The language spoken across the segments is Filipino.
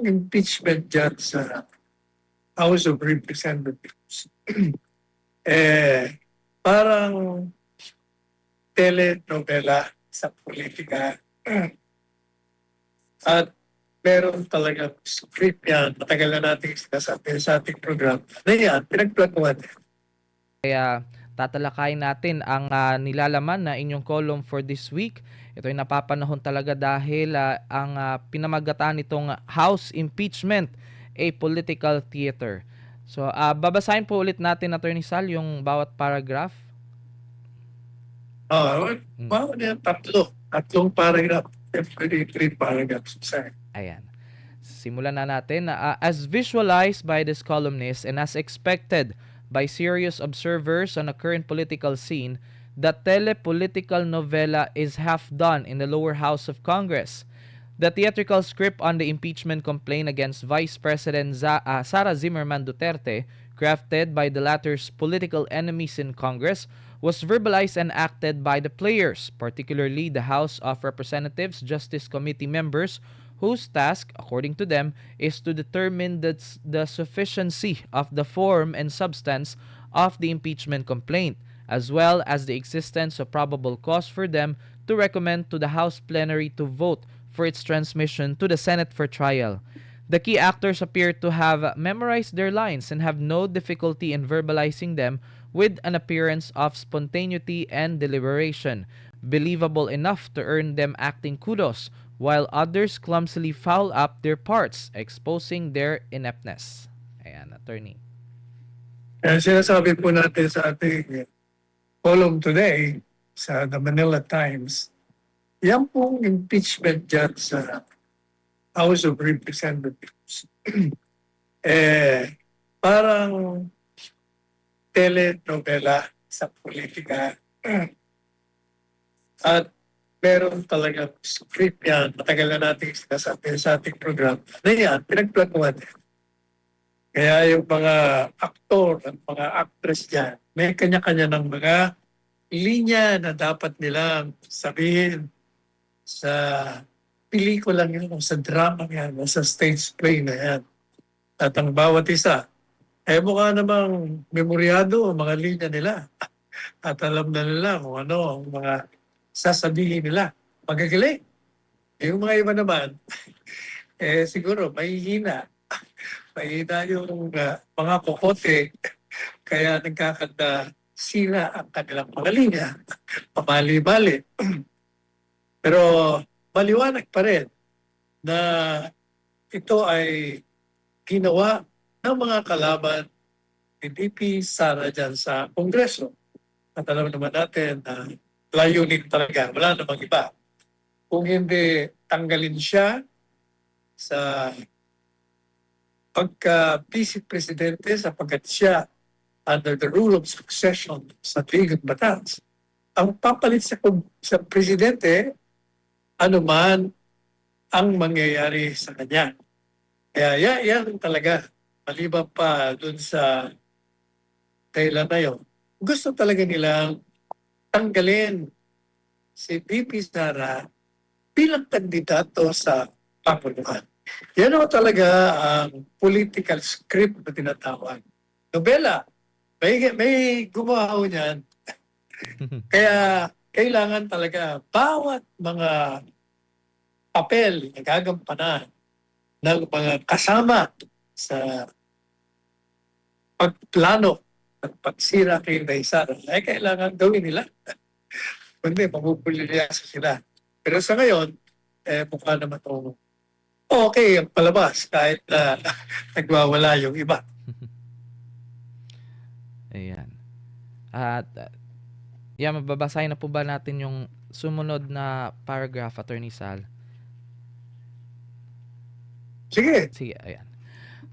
pong impeachment dyan sa House of Representatives, parang telenovela sa politika. At meron talagang script yan. Matagal na natin sinasabi sa ating program. Ano yan? Pinagplanuhan. Kaya tatalakayin natin ang nilalaman na inyong column for this week. Ito ay napapanahon talaga dahil ang pinamagataan nitong House Impeachment, a political theater. So, babasahin po ulit natin, Attorney Sal, yung bawat paragraph. Wow, tatlong paragraph. Three paragraphs. Ayan. Simulan na natin. As visualized by this columnist and as expected by serious observers on the current political scene, the telepolitical novela is half done in the lower house of Congress. The theatrical script on the impeachment complaint against Vice President Sara Zimmerman Duterte, crafted by the latter's political enemies in Congress, was verbalized and acted by the players, particularly the House of Representatives Justice Committee members, whose task, according to them, is to determine the sufficiency of the form and substance of the impeachment complaint, as well as the existence of probable cause for them to recommend to the House plenary to vote for its transmission to the Senate for trial. The key actors appear to have memorized their lines and have no difficulty in verbalizing them with an appearance of spontaneity and deliberation, believable enough to earn them acting kudos, while others clumsily foul up their parts, exposing their ineptness. Ayan, attorney. Kaya sinasabi po natin sa ating column today sa The Manila Times, yan pong impeachment dyan sa House of Representatives. Parang telenovela sa politika. At meron talagang script yan. Matagal na natin sinasabi sa ating program. Ano yan? Pinagplanuhan. Kaya yung mga aktor at mga actress dyan, may kanya-kanya ng mga linya na dapat nilang sabihin sa pelikulang yan, o sa drama yan, o sa stage play na yan. At ang bawat isa, mukha namang memoryado ang mga linya nila. At alam na nila kung ano ang mga sasabihin nila. Magagaling. Yung mga iba naman, siguro mahihina. Mahihina yung mga kokote. Kaya nagkakanda sila ang kanilang mga linya. Pamali-bali. Pero maliwanag pa rin na ito ay ginawa ng mga kalaban ni VP Sara dyan sa Kongreso. At alam naman natin na layunin talaga, wala namang iba. Kung hindi tanggalin siya sa pagka-vice presidente sapagkat siya under the rule of succession sa Ligang Batas, ang papalit sa presidente, ano man ang mangyayari sa kanya. Kaya yan talaga, maliban pa dun sa kailan na yun, gusto talaga nilang tanggalin si VP Sara bilang kandidato sa Pangunahan. Yan o talaga ang political script na tinatawag. Nobela, may gumawa niyan. Kaya kailangan talaga bawat mga papel na gagampanan ng mga kasama sa pagplano at pagsira kay Sara ay kailangan gawin nila. Kundi mabupulilyasa sila. Pero sa ngayon, mukha naman ito okay ang palabas kahit nagwawala yung iba. Ayan. At mababasahin na po ba natin yung sumunod na paragraph, Attorney Sal? Sige. Ayan.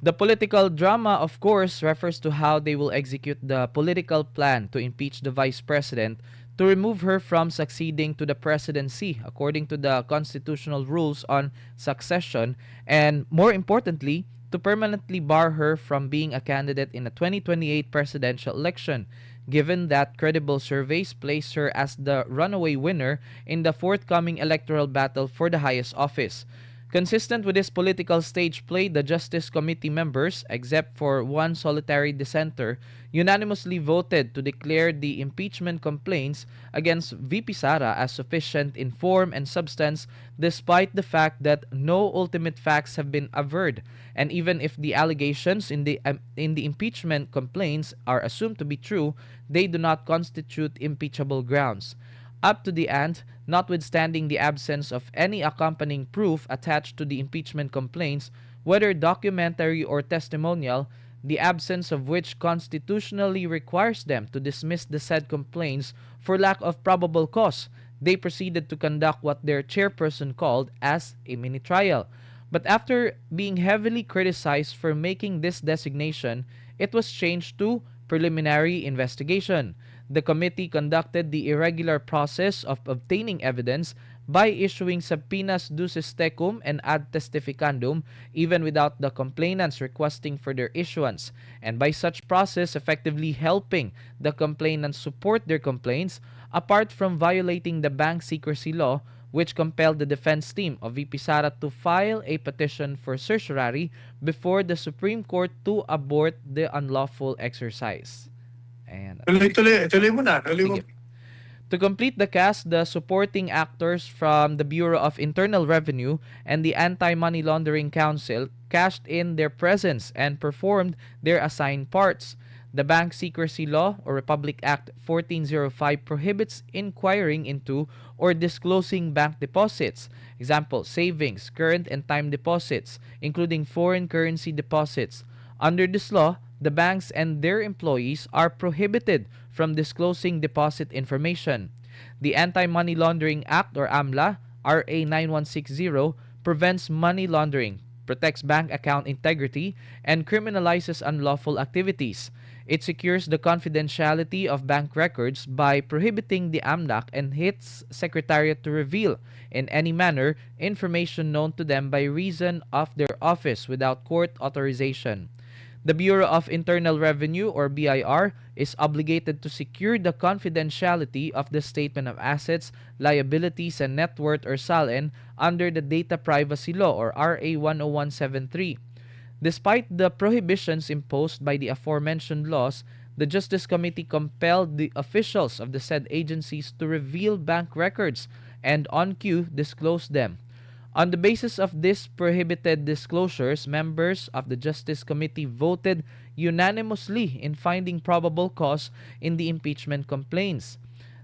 The political drama, of course, refers to how they will execute the political plan to impeach the Vice President to remove her from succeeding to the presidency according to the constitutional rules on succession, and more importantly, to permanently bar her from being a candidate in the 2028 presidential election, given that credible surveys place her as the runaway winner in the forthcoming electoral battle for the highest office. Consistent with this political stage play, the Justice Committee members, except for one solitary dissenter, unanimously voted to declare the impeachment complaints against VP Sara as sufficient in form and substance, despite the fact that no ultimate facts have been averred, and even if the allegations in the impeachment complaints are assumed to be true, they do not constitute impeachable grounds. Up to the end, notwithstanding the absence of any accompanying proof attached to the impeachment complaints, whether documentary or testimonial, the absence of which constitutionally requires them to dismiss the said complaints for lack of probable cause, they proceeded to conduct what their chairperson called as a mini trial. But after being heavily criticized for making this designation, it was changed to preliminary investigation. The committee conducted the irregular process of obtaining evidence by issuing subpoenas duces tecum and ad testificandum even without the complainants requesting for their issuance, and by such process effectively helping the complainants support their complaints, apart from violating the bank secrecy law, which compelled the defense team of VP Sara to file a petition for certiorari before the Supreme Court to abort the unlawful exercise. And Tuloy mo na. Tuloy mo. sige. To complete the cast, the supporting actors from the Bureau of Internal Revenue and the Anti-Money Laundering Council cashed in their presence and performed their assigned parts. The Bank Secrecy Law or Republic Act 1405 prohibits inquiring into or disclosing bank deposits, example, savings, current and time deposits, including foreign currency deposits. Under this law, the banks and their employees are prohibited from disclosing deposit information. The Anti-Money Laundering Act or AMLA, RA 9160, prevents money laundering, protects bank account integrity, and criminalizes unlawful activities. It secures the confidentiality of bank records by prohibiting the AMLAC and its secretariat to reveal, in any manner, information known to them by reason of their office without court authorization. The Bureau of Internal Revenue or BIR is obligated to secure the confidentiality of the statement of assets, liabilities, and net worth or SALN under the Data Privacy Law or RA 10173. Despite the prohibitions imposed by the aforementioned laws, the Justice Committee compelled the officials of the said agencies to reveal bank records and on cue disclose them. On the basis of these prohibited disclosures, members of the Justice Committee voted unanimously in finding probable cause in the impeachment complaints.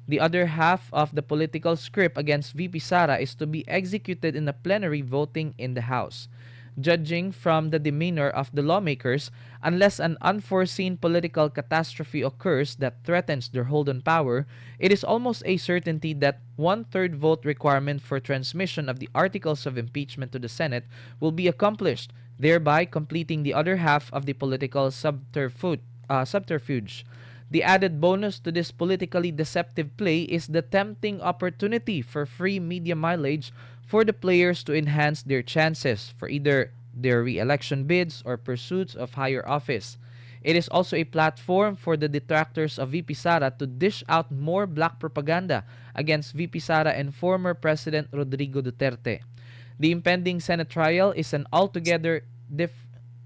The other half of the political script against VP Sara is to be executed in a plenary voting in the House. Judging from the demeanor of the lawmakers, unless an unforeseen political catastrophe occurs that threatens their hold on power, it is almost a certainty that one-third vote requirement for transmission of the articles of impeachment to the Senate will be accomplished, thereby completing the other half of the political subterfuge. The added bonus to this politically deceptive play is the tempting opportunity for free media mileage for the players to enhance their chances for either their re-election bids or pursuits of higher office. It is also a platform for the detractors of VP Sara to dish out more black propaganda against VP Sara and former President Rodrigo Duterte. The impending Senate trial is an altogether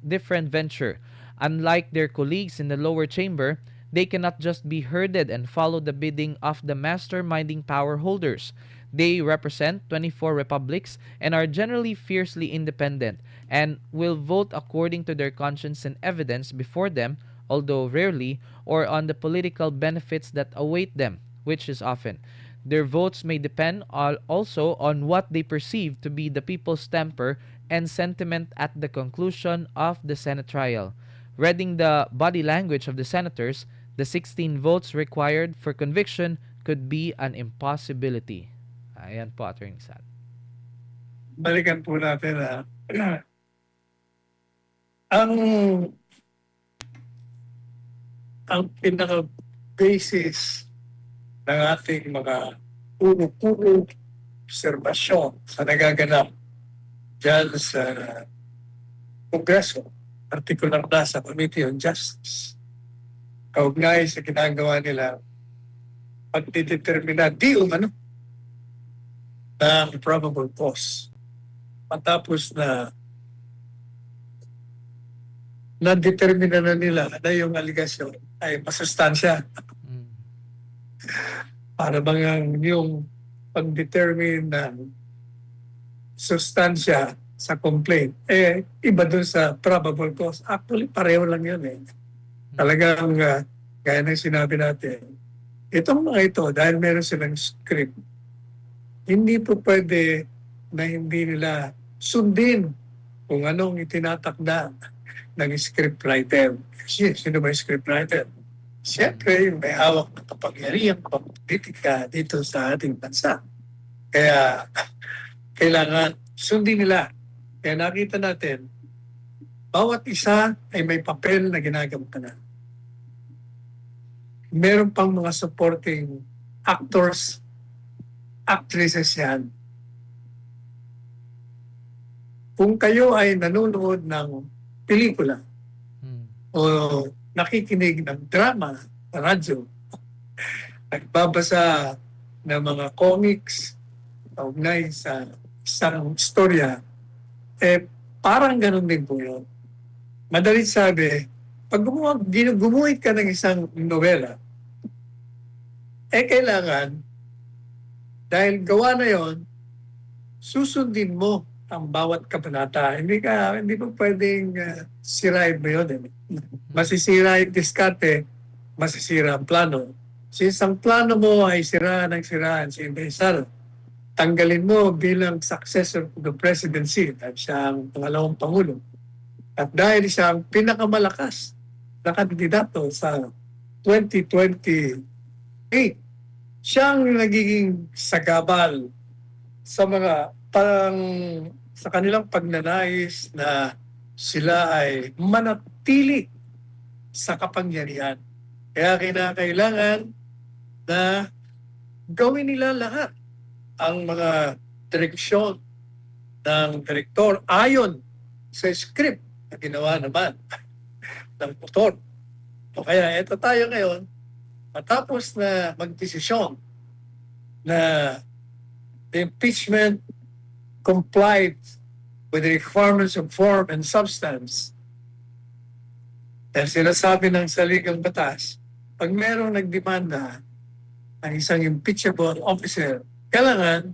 different venture. Unlike their colleagues in the lower chamber, they cannot just be herded and follow the bidding of the masterminding power holders. They represent 24 republics and are generally fiercely independent and will vote according to their conscience and evidence before them, although rarely, or on the political benefits that await them, which is often. Their votes may depend also on what they perceive to be the people's temper and sentiment at the conclusion of the Senate trial. Reading the body language of the senators, the 16 votes required for conviction could be an impossibility. Ayan po, Attorney Sal. Balikan po natin ang pinaka-basis ng ating mga puro-puro obserbasyon sa nagaganap dyan sa Kongreso, partikular na sa Committee on Justice, kaugnay sa ginagawa nila pagdidetermina di umano ng probable cause matapos na determina na nila na yung aligasyon ay masustansya. Mm. Para bang yung pag-determine ng sustansya sa complaint, iba dun sa probable cause. Actually, pareho lang yun eh. Talagang, gaya ng sinabi natin, itong mga ito, dahil meron silang script, hindi po pwede na hindi nila sundin kung anong itinatakda ng scriptwriter. Kasi sino ba yung scriptwriter? Siyempre, yung may hawak ng kapangyarihan politika dito sa ating bansa. Kaya, kailangan sundin nila. Kaya nakita natin, bawat isa ay may papel na ginagampanan. Meron pang mga supporting actors, actresses yan. Kung kayo ay nanonood ng pelikula o nakikinig ng drama sa radyo, nagbabasa ng mga comics kaugnay sa isang istorya, parang ganun din po yun. Madalit sabi, pag gumuhit ka ng isang nobela, kailangan, dahil gawa na yon, susundin mo ang bawat kabanata. Hindi mo pwedeng sirain mo yun. Masisira yung diskarte, masisira ang plano. Since ang plano mo ay siraan si Inday tanggalin mo bilang successor to the presidency at siya ang pangalawang pangulo. At dahil siya ang pinakamalakas na kandidato sa 2028, siya ang nagiging sagabal sa mga sa kanilang pagnanais na sila ay manatili sa kapangyarihan. Kaya kinakailangan na gawin nila lahat ang mga direksyon ng direktor ayon sa script na ginawa naman ng motor. O kaya ito tayo ngayon, matapos na magdesisyon na the impeachment complied with the requirements of form and substance, dahil sinasabi ng saligang batas, pag merong nagdemanda ng isang impeachable officer, kailangan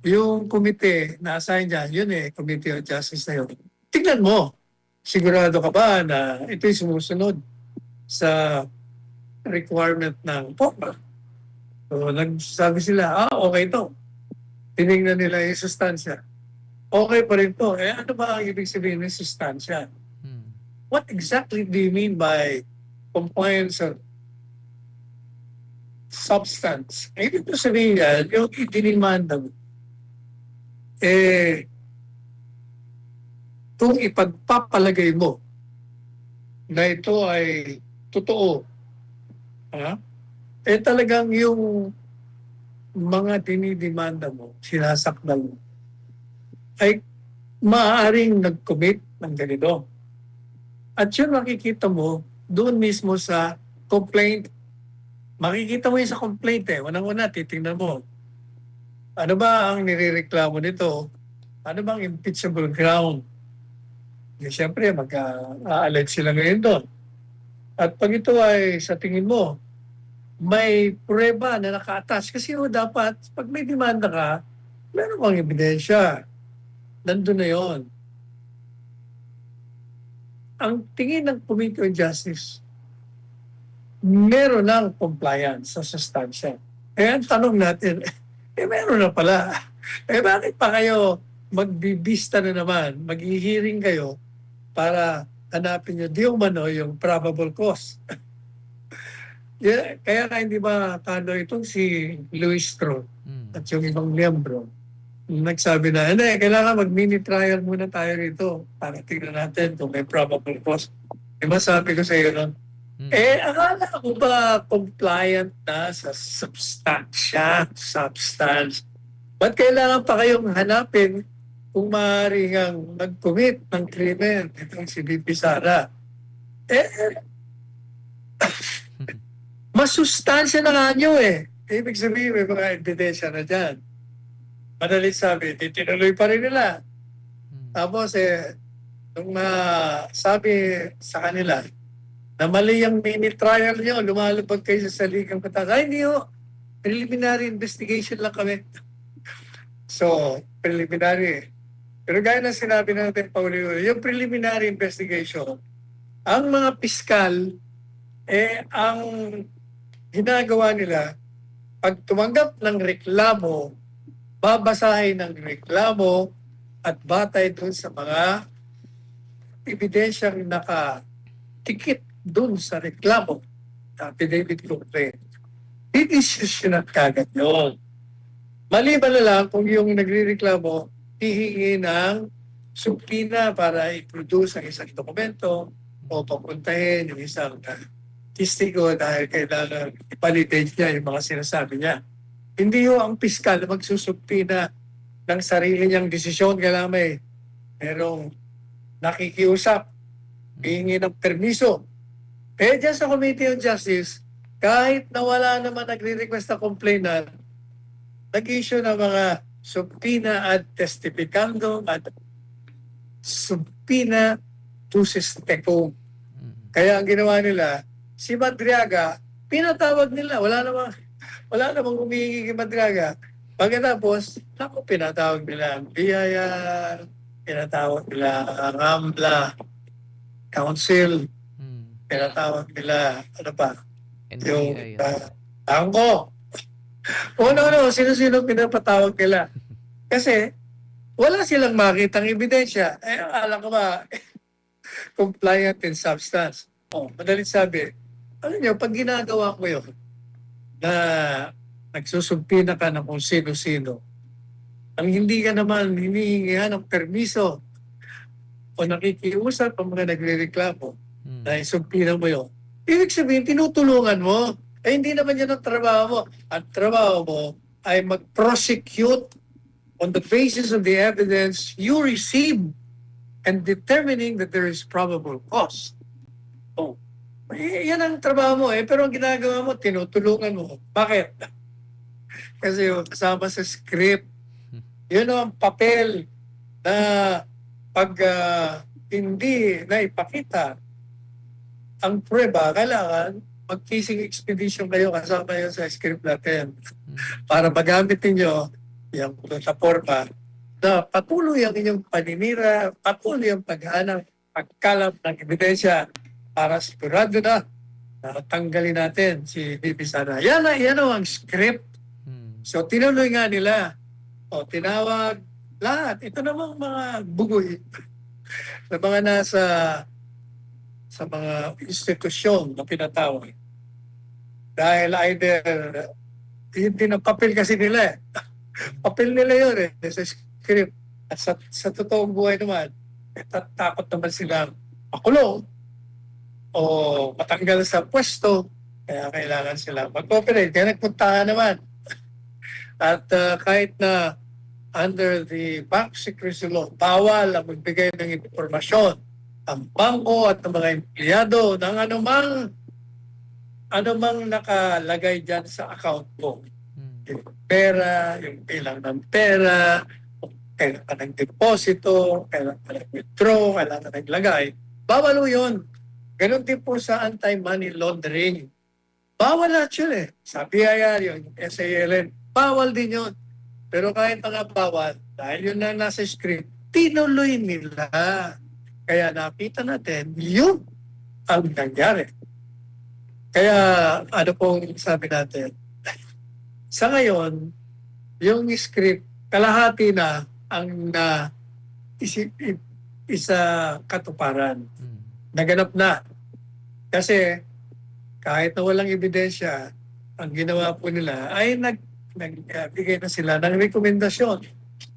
yung komite na assign dyan, yun Committee on Justice na yun. Tignan mo, sigurado ka ba na ito'y sumusunod sa requirement ng forma? So, nagsasabi sila, okay to. Tinignan nila yung sustansya. Okay pa rin to. Ano ba ang ibig sabihin ng sustansya? What exactly do you mean by compliance of substance? Ibig ko sabihin yan, yung itinimanda mo, kung ipagpapalagay mo na ito ay totoo, talagang yung mga dinidemanda mo, sinasakdal mo, ay maaaring nag-commit ng ganito. At yun makikita mo doon mismo sa complaint. Makikita mo yun sa complaint Unang-una, titingnan mo. Ano ba ang nirereklamo nito? Ano bang impeachable ground? Siyempre, mag-a-allege sila ngayon doon. At pag ito ay sa tingin mo, may prueba na naka-attach. Kasi dapat, pag may demanda ka, meron kang ebidensya. Nandun na yon. Ang tingin ng Committee on Justice, meron ng compliance sa sustansya. Ang tanong natin, meron na pala. Bakit pa kayo magbibista na naman, mag-i-hearing kayo para hanapin nyo di umano yung probable cause? Kaya hindi ba kano itong si Luis Tro at yung ibang miyembro, nagsabi na, kailangan mag-mini trial muna tayo rito para tingnan natin kung may probable cause. Diba sabi ko sa iyo nun, akala ko ba compliant na sa substance? Ba't kailangan pa kayong hanapin kung maaaring ang nag-commit ng krimen itong si BP Sara? Masustansya na nga nyo Ibig sabihin, may mga ebidensya na dyan. Madalit sabi, tinuloy pa rin nila. Tapos nung sabi sa kanila na mali yung mini trial nyo, lumalabag kayo sa saligang batas. Ay, hindi ho. Preliminary investigation lang kami. So, preliminary. Pero gaya na sinabi natin, Pauli, yung preliminary investigation, ang mga piskal, ang ginagawa nila, pag tumanggap ng reklamo, babasahin ng reklamo at batay dun sa mga ebidensyang nakatikit dun sa reklamo, affidavit complaint. I-issue at kagad yun. Maliban na lang kung yung nagre-reklamo hihingi ng subpoena para i-produce ang isang dokumento o papuntahin yung isang testigo dahil kailangan i-validate niya yung mga sinasabi niya. Hindi ho ang piskal na magsusubpoena ng sarili niyang desisyon. Kailangan merong nakikiusap, hihingi ng permiso. Dyan sa Committee on Justice, kahit na wala naman nagre-request na complainant, nag-issue ng mga subpoena ad testificandum at subpoena ducis tecum. Kaya ang ginawa nila, si Madriaga, pinatawag nila. Wala namang humihingi kay Madriaga. Pagkatapos, pinatawag nila ang Biyaya, pinatawag nila ang AMLA, Council, pinatawag nila, ano pa? Yung Angko. No, sino-sino pinapatawag nila. Kasi, wala silang makitang ebidensya. Alam ko ba, compliant in substance. Madalit sabi, alam niyo, pag ginagawa ko yun, na nagsusumpina ka ng kung sino-sino, ang hindi ka naman hinihingihan ng permiso o nakikiusap ang mga nagre-reklamo na isumpina mo yun, ibig sabihin, tinutulungan mo. Hindi naman yan ang trabaho mo. Ang trabaho mo ay mag-prosecute on the basis of the evidence you receive and determining that there is probable cause. Yan ang trabaho mo pero ang ginagawa mo, tinutulungan mo. Bakit? Kasi kasama sa script, yun ang papel na pag hindi na ipakita ang prueba, kailangan mag-kissing expedition kayo kasama kayo sa script natin para magamit ninyo yung plataforma na patuloy ang inyong paninira, patuloy ang paghanap, pagkalap ng ebidensya para sigurado na tanggalin natin si Bibi Sara. Yan ang script. So tinuloy nga nila. Tinawag lahat. Ito namang mga bugoy na mga nasa sa mga institusyon na pinatawag. Dahil either, yun din ang papel kasi nila papel nila yun sa script. At sa totoong buhay naman, takot naman silang makulong o matanggal sa pwesto, kaya kailangan sila mag-cooperate. Kaya nagpuntahan naman. At kahit na under the Bank Secrecy Law, bawal ang magbigay ng impormasyon ang bangko at ang mga empleyado ng anumang nakalagay dyan sa account mo. Yung pera, yung bilang ng pera, kailan ka nag-deposito, kailan ka nag-withdraw, kailan ka naglagay. Bawal mo yun. Ganon din po sa anti-money laundering. Bawal actually. Sa BIR, yung SALN, bawal din yun. Pero kahit nga bawal, dahil yun na nasa script, tinuloy nila. Kaya nakita natin, yun ang nangyari. Kaya ano pong sabi natin, sa ngayon, yung script, kalahati na ang isa katuparan. Naganap na. Kasi kahit na walang ebidensya, ang ginawa po nila ay nagbigay na sila ng rekomendasyon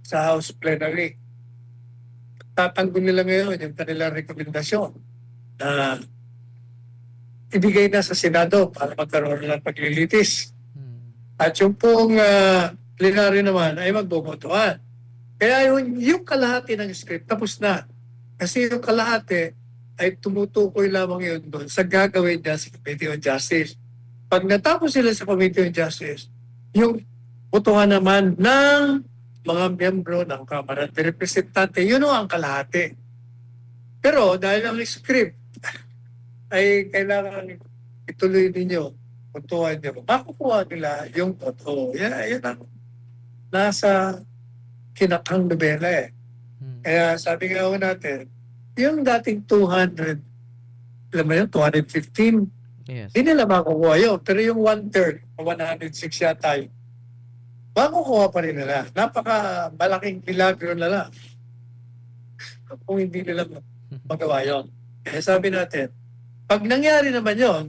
sa House Plenary. Tatanggol nila ngayon yung kanilang rekomendasyon na ibigay na sa Senado para magkaroon ng paglilitis. At yung pong plenary naman ay magbobotohan. Kaya yung kalahati ng script tapos na. Kasi yung kalahati ay tumutukoy lamang yun doon sa gagawin niya sa Committee on Justice. Pag natapos sila sa Committee on Justice, yung botohan naman ng mga miyembro ng Kamara de Representante, yun ang kalahati. Pero dahil ang script ay kailangan ituloy ninyo, puntuhan nyo, makukuha nila yung totoo. Yan ang nasa kinakang nobela eh. Mm. Kaya sabi nga ho natin, yung dating 200, alam mo yun, 215, Yes. hindi nila makukuha yun. Pero yung 1/3, 106 yata yun, makukuha pa rin nila. Napaka malaking milagro na lang kung hindi nila magawa yun. Kaya sabi natin, pag nangyari naman yun,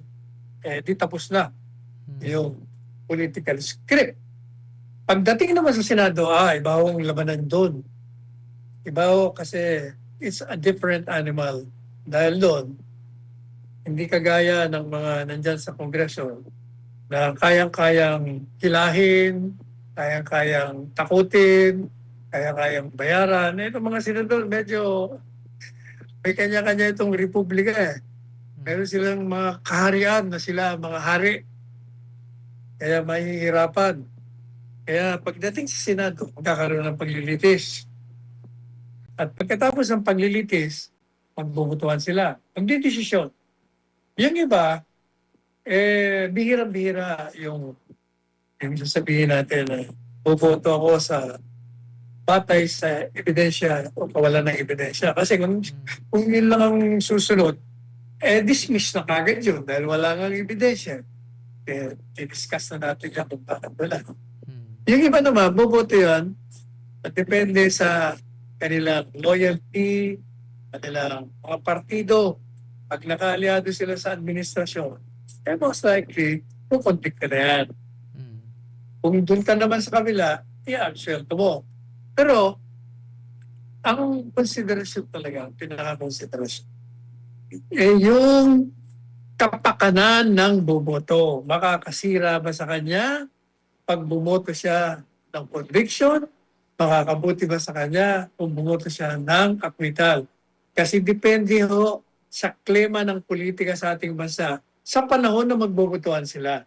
di tapos na Mm. yung political script. Pagdating naman sa Senado, iba ang labanan doon. Iba ho kasi it's a different animal. Dahil doon, hindi kagaya ng mga nandyan sa Kongreso na kayang-kayang hilahin, kayang-kayang takutin, kayang-kayang bayaran. Itong mga senador, medyo may kanya-kanya itong republika eh. Meron silang mga kaharian na sila, mga hari. Kaya mahihirapan. Kaya pagdating sa Senado, magkakaroon ng paglilitis. At pagkatapos ng paglilitis, magbubutuhan sila. Magdidesisyon. Yung iba, bihirang-bihira yung sasabihin natin na buboto ako sa batay sa ebidensya o kawalan ng ebidensya. Kasi kung yun lang ang susunod, dismiss na kagad yun dahil wala nga ebidensya. I-discuss na natin yan kung bakit wala. Mm. Yung iba naman, boboto yan, at depende sa kanilang loyalty, kanilang mga partido. Pag nakaaliado sila sa administrasyon, most likely, pukontik ka na yan. Mm. Kung doon ka naman sa kabila, i-absuelto mo. Pero, ang konsiderasyon talaga, ang pinaka-konsiderasyon, yung kapakanan ng boboto. Makakasira ba sa kanya pag bumoto siya ng conviction? Makakabuti ba sa kanya kung bumoto siya ng acquittal? Kasi depende ho sa klima ng politika sa ating bansa sa panahon na magbobotohan sila.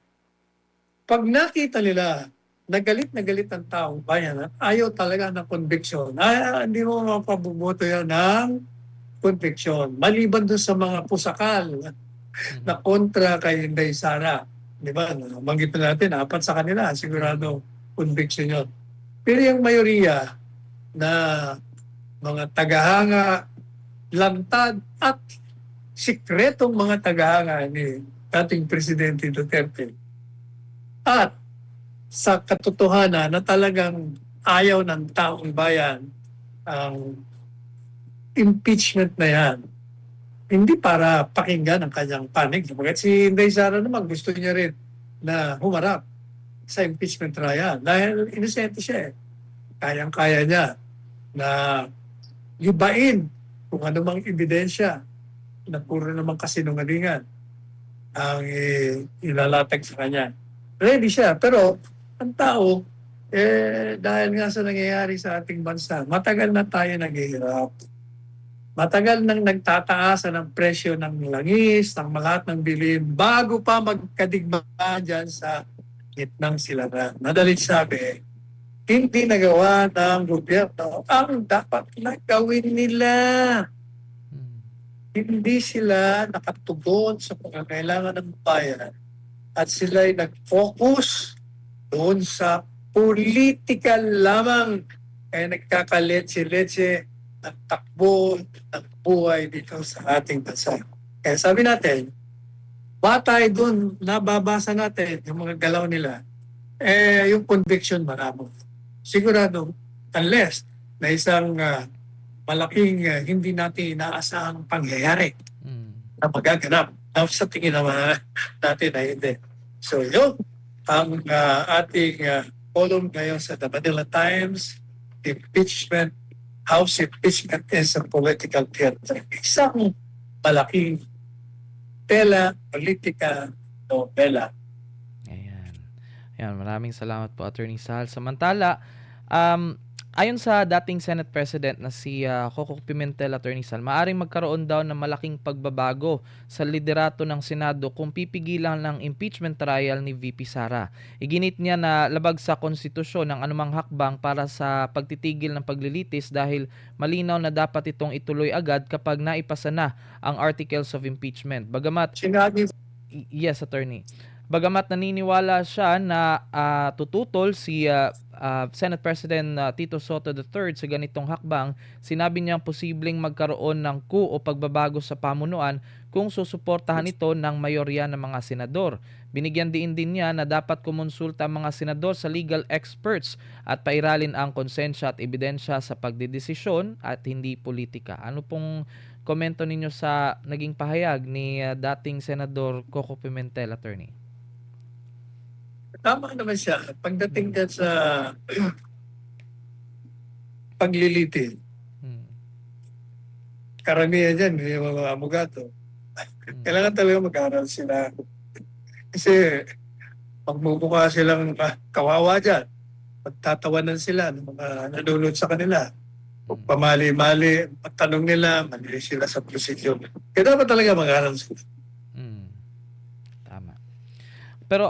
Pag nakita nila na galit ang taong bayan at ayaw talaga ng conviction, hindi mo mapabuboto yan ng conviction. Maliban doon sa mga pusakal na kontra kay Inday Sara. Di ba? Manggit natin, 4 sa kanila, sigurado conviction yun. Pero yung mayoriya na mga tagahanga, lantad at sikretong mga tagahanga ni dating Presidente Duterte at sa katotohanan na talagang ayaw ng taong bayan ang impeachment na yan, hindi para pakinggan ang kanyang panig. Bakit si Inday Sara naman gusto niya rin na humarap sa impeachment trial dahil inosente siya eh. Kayang-kaya niya na libain kung anumang ebidensya na puro namang kasinungalingan ang ilalatag sa kanya. Ready siya. Pero ang tao, dahil nga sa nangyayari sa ating bansa, matagal na tayo naghihirap. Matagal nang nagtataas ang presyo ng langis, ng lahat ng bilhin, bago pa magkadigma dyan sa gitnang silangan. Madalit sabi, hindi nagawa ng gobyerno ang dapat na gawin nila. Mm. Hindi sila nakatugon sa pangangailangan ng bayan at sila'y nag-focus doon sa political lamang kaya nagkakaletse-letse ang takbo ng buhay dito sa ating bansa. Kaya sabi natin, batay doon, nababasa natin yung mga galaw nila, yung conviction maramo. Sigurado, unless na isang malaking hindi natin inaasahang pangyayari Mm. na magaganap. Sa tingin naman natin ay hindi. So yun, ang ating column ngayon sa The Manila Times, impeachment, House impeachment is a political theater. Isang malaking politika novela. Ayan. Ayan, maraming salamat po, Attorney Sal. Samantala, um, Ayon sa dating Senate President na si Coco Pimentel, Attorney Sal, maaaring magkaroon daw ng malaking pagbabago sa liderato ng Senado kung pipigilan ng impeachment trial ni VP Sara. Iginit niya na labag sa konstitusyon ang anumang hakbang para sa pagtitigil ng paglilitis dahil malinaw na dapat itong ituloy agad kapag naipasa na ang articles of impeachment. Bagamat Sinabi Yes, attorney. Bagamat naniniwala siya na tututol si Senate President Tito Soto III sa ganitong hakbang, sinabi niyang posibleng magkaroon ng coup o pagbabago sa pamunuan kung susuportahan ito ng mayorya ng mga senador. Binigyan din niya na dapat kumonsulta ang mga senador sa legal experts at pairalin ang konsensya at ebidensya sa pagdedesisyon at hindi politika. Ano pong komento ninyo sa naging pahayag ni dating Senador Coco Pimentel, attorney? tama naman siya. Pagdating dyan sa paglilitin, Hmm. karamihan dyan, yung mga abogado, kailangan talaga mag-aral sila. Kasi magmumukha silang kawawa dyan. Magtatawanan sila ng mga nanonood sa kanila. Kung pamali-mali, magtanong nila, mali sila sa procedure. Kaya dapat talaga mag-aral sila. Hmm. Tama. Pero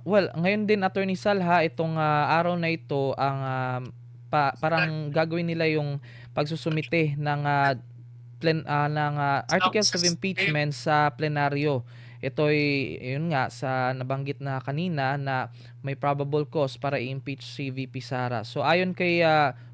well, ngayon din Attorney Sal ha, itong araw na ito ang parang gagawin nila yung pagsusumite ng articles of impeachment sa plenaryo. Ito'y yun nga sa nabanggit na kanina na may probable cause para i-impeach si VP Sara. So ayon kay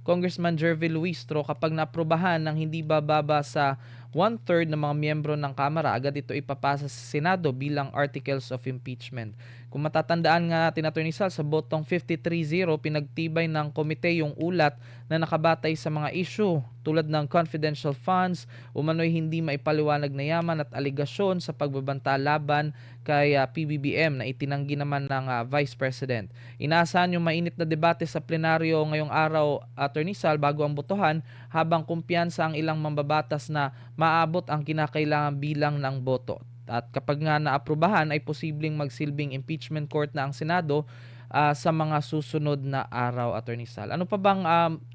Congressman Jervy Luistro, kapag naaprubahan ng hindi bababa sa 1/3 ng mga miyembro ng Kamara, agad ito ipapasa sa Senado bilang articles of impeachment. Kung matatandaan nga natin, Attorney Sal, sa botong 53-0, pinagtibay ng komite yung ulat na nakabatay sa mga issue tulad ng confidential funds, umano'y hindi maipaliwanag na yaman at aligasyon sa pagbabanta laban kay PBBM na itinanggi naman ng Vice President. Inaasahan yung mainit na debate sa plenaryo ngayong araw, Attorney Sal, bago ang botohan, habang kumpiyansa ang ilang mambabatas na maabot ang kinakailangan bilang ng boto. At kapag nga naaprubahan ay posibleng magsilbing impeachment court na ang Senado sa mga susunod na araw, Attorney Sal. Ano pa bang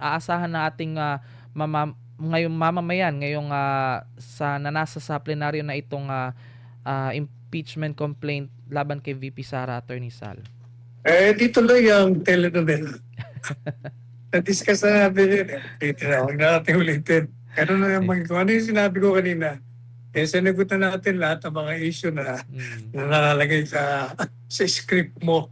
aasahan na ating ngayong mamamayan ngayong sa nanasa sa plenaryo na itong impeachment complaint laban kay VP Sara, Attorney Sal? Dito lang yung telenovela. Na-discuss na natin yun. Huwag na natin ulitin. Ano na yung kung ano yung sinabi ko kanina. Sinagot na natin lahat ng mga issue na nalalagay sa script mo.